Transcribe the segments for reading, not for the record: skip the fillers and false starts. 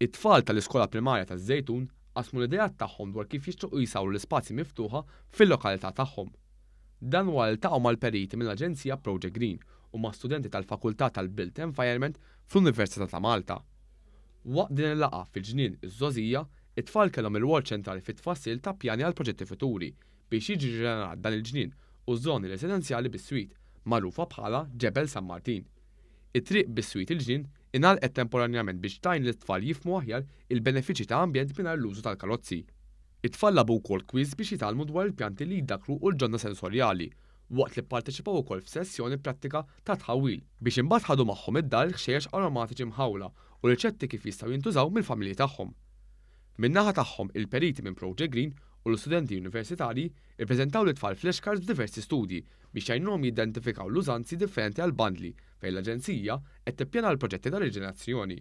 It-tfal tal-iskola primarja taż-Żejtun qasmu l-idejat tagħhom dwar kif jixtiequ jisawru l-ispazji miftuħa fil-lokalità tagħhom. Dan wara ltaqgħu mal-periti mill-Aġenzija Project Green u ma' studenti tal-Fakultà tal-Built Environment fl-Università ta' Malta. Waqt din il-laqgħa fil-ġnien iż-Żogħżija, it-tfal kellhom il-rwol ċentrali fit-tfassil ta' pjani għal proġetti futuri biex jiġi ġenerat dan il-ġnien u żoni residenzjali bis-Swit, magħrufa bħala Ġebel San Martin. It-triq bis-Swit il-ġnien ingħalqet temporanjament biex tajn lit-tfal jifhmu aħjar il-benefiċċji ta' ambjent mingħajr l-użu tal-karozzi. It-tfal labu wkoll kwiż biex jitgħallmu dwar il-pjanti li jiddakru u l-ġonna sensorjali, waqt li pparteċipaw ukoll f'sessjoni prattika ta' tħawwil biex imbagħad ħadu magħhom id-dar ħxejjex aromatiċi mħawla u riċetti kif jistgħu jintużaw mill-familji tagħhom. Min-naħa tagħhom il-periti minn Project Green u l-istudenti universitarji ippreżentaw lit-tfal flashcards f'diversi studji biex jgħinhom jidentifikaw l-użanzi differenti għall bandli fejn l-Aġenzija qed tippjana l-proġetti ta' riġenerazzjoni.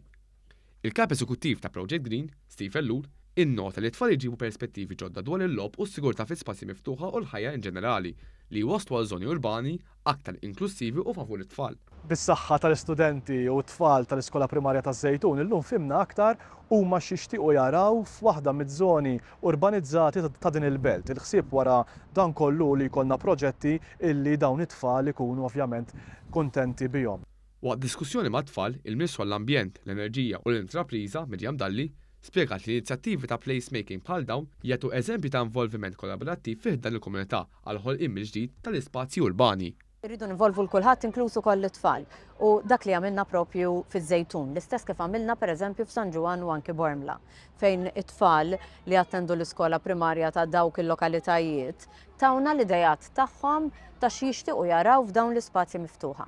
Il-kap eżekuttiv ta' Project Green, Steve Ellur, innota li t-tfal jġibu perspettivi ġodda dwar il-logħob u s-sigurtà fi spazji miftuħa u l-ħajja in ġenerali li jwasslu għal żoni urbani aktar inklusivi u favur it-tfal. Bis-saħħa tal-istudenti u t-tfal tal-Iskola Primarja taż-Żejtun illum fimna aktar huma x'jixtiequ jaraw f'waħda miż-żoni urbanizzati ta' din il-belt. Il-ħsieb wara dan kollu li jkollna proġetti illi dawn it-tfal ikunu ovvjament kuntenti bihom. Waqt diskussjoni ma' tfal, il-Ministru għall-Ambjent, l-Enerġija u l-Intrapriża Mirjam Dalli spjegat li l-inizjattivi ta' placemaking bħal dawn jagħtu eżempji ta' involviment kollaborattiv fih dan il-komunità għal ħolqien mill-ġdid tal-ispazji urbani. Irridu nivolvu l-kulħadd inklusu koll it-tfal u dak li għamilna propju fiż-Żejtun, l-istess kif għamilna pereżempju f'San Ġuan u anke Bormla, fejn it-tfal li attendu l-iskola primarja ta' dawk il-lokalitajiet tawna l-idejat tagħhom ta' xi jixtiequ jaraw f'dawn l-ispazji miftuħa.